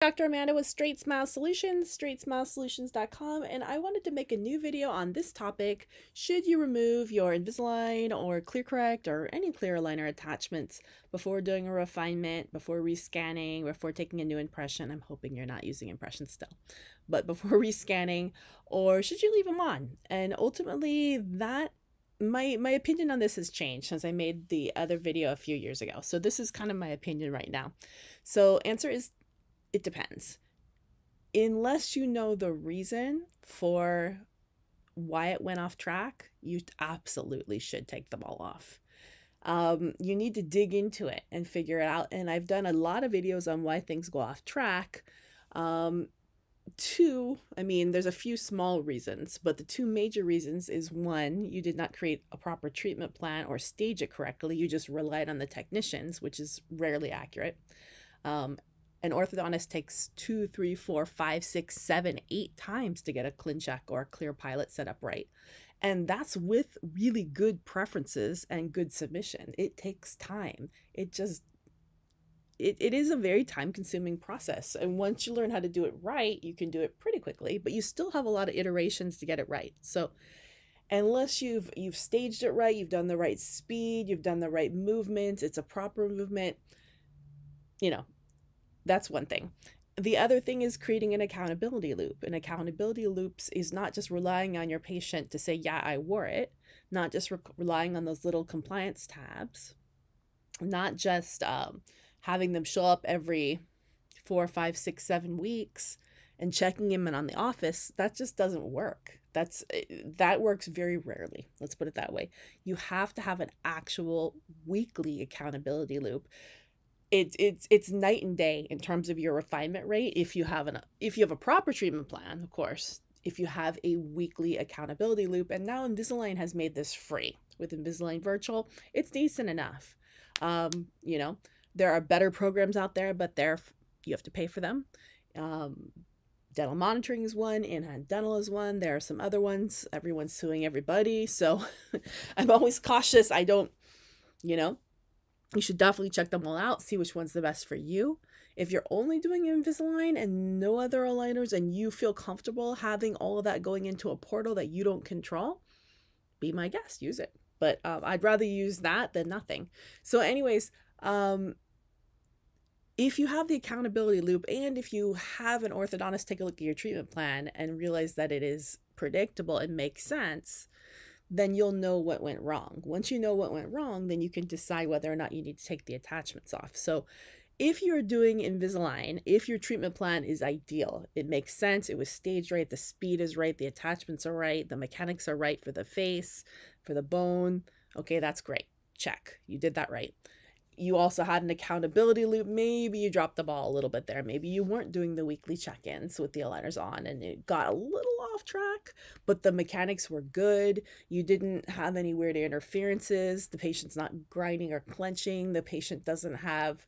Dr. Amanda with Straightsmile Solutions, straightsmilesolutions.com, and I wanted to make a new video on this topic. Should you remove your Invisalign or ClearCorrect or any clear aligner attachments before doing a refinement, before rescanning, before taking a new impression? I'm hoping you're not using impressions still, but before rescanning, or should you leave them on? And ultimately, that my opinion on this has changed since I made the other video a few years ago. So this is kind of my opinion right now. So answer is, it depends. Unless you know the reason for why it went off track, you absolutely should take them all off. You need to dig into it and figure it out. And I've done a lot of videos on why things go off track. There's a few small reasons, but the two major reasons is one, you did not create a proper treatment plan or stage it correctly. You just relied on the technicians, which is rarely accurate. An orthodontist takes 2, 3, 4, 5, 6, 7, 8 times to get a Clin Check or a clear pilot set up right. And that's with really good preferences and good submission. It takes time. It is a very time-consuming process. And once you learn how to do it right, you can do it pretty quickly, but you still have a lot of iterations to get it right. So unless you've staged it right, you've done the right speed, you've done the right movements, it's a proper movement, that's one thing. The other thing is creating an accountability loop. And accountability loops is not just relying on your patient to say, yeah, I wore it, not just relying on those little compliance tabs, not just having them show up every 4, 5, 6, 7 weeks and checking them in on the office. That just doesn't work. That works very rarely. Let's put it that way. You have to have an actual weekly accountability loop. It's night and day in terms of your refinement rate if you have a proper treatment plan, of course, if you have a weekly accountability loop. And now Invisalign has made this free with Invisalign Virtual. It's decent enough. There are better programs out there, but you have to pay for them. Dental monitoring is one, in-hand dental is one. There are some other ones. Everyone's suing everybody. So I'm always cautious. You should definitely check them all out, see which one's the best for you. If you're only doing Invisalign and no other aligners and you feel comfortable having all of that going into a portal that you don't control, be my guest, use it. But I'd rather use that than nothing. So anyways, if you have the accountability loop and if you have an orthodontist take a look at your treatment plan and realize that it is predictable and makes sense, then you'll know what went wrong. Once you know what went wrong, then you can decide whether or not you need to take the attachments off. So if you're doing Invisalign, if your treatment plan is ideal, it makes sense, it was staged right, the speed is right, the attachments are right, the mechanics are right for the face, for the bone, okay, that's great. Check, you did that right. You also had an accountability loop. Maybe you dropped the ball a little bit there. Maybe you weren't doing the weekly check-ins with the aligners on and it got a little off track, but the mechanics were good. You didn't have any weird interferences. The patient's not grinding or clenching. The patient doesn't have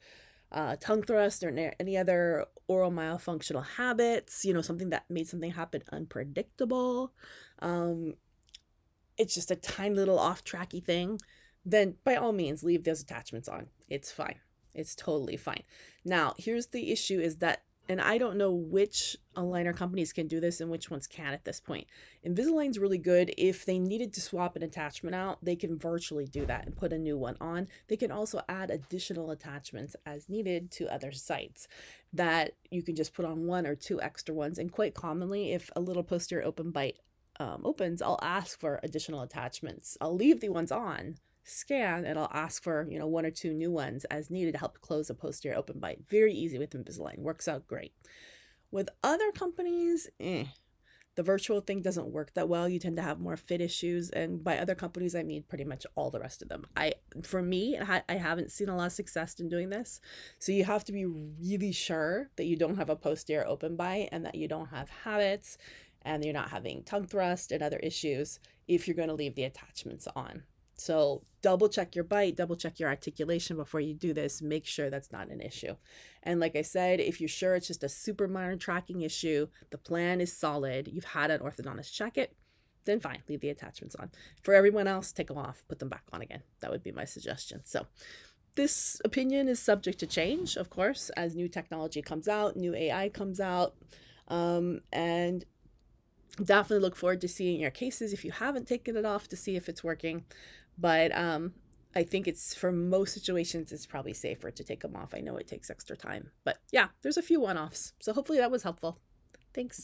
tongue thrust or any other oral myofunctional habits, something that made something happen unpredictable. It's just a tiny little off-tracky thing. Then by all means, leave those attachments on. It's fine. It's totally fine. Now, here's the issue is that, and I don't know which aligner companies can do this and which ones can at this point. Invisalign's really good. If they needed to swap an attachment out, they can virtually do that and put a new one on. They can also add additional attachments as needed to other sites that you can just put on 1 or 2 extra ones. And quite commonly, if a little posterior open bite opens, I'll ask for additional attachments. I'll leave the ones on, scan, and I'll ask for 1 or 2 new ones as needed to help close a posterior open bite. Very easy with Invisalign, works out great. With other companies, the virtual thing doesn't work that well. You tend to have more fit issues, and by other companies I mean pretty much all the rest of them. For me, I haven't seen a lot of success in doing this, so you have to be really sure that you don't have a posterior open bite and that you don't have habits and you're not having tongue thrust and other issues if you're going to leave the attachments on. So double check your bite, double check your articulation before you do this. Make sure that's not an issue. And like I said, if you're sure it's just a super minor tracking issue, the plan is solid, you've had an orthodontist check it, then fine, leave the attachments on. For everyone else, take them off, put them back on again. That would be my suggestion. So this opinion is subject to change, of course, as new technology comes out, new AI comes out, and definitely look forward to seeing your cases if you haven't taken it off to see if it's working. But I think it's, for most situations, it's probably safer to take them off. I know it takes extra time, but yeah, there's a few one-offs. So hopefully that was helpful. Thanks.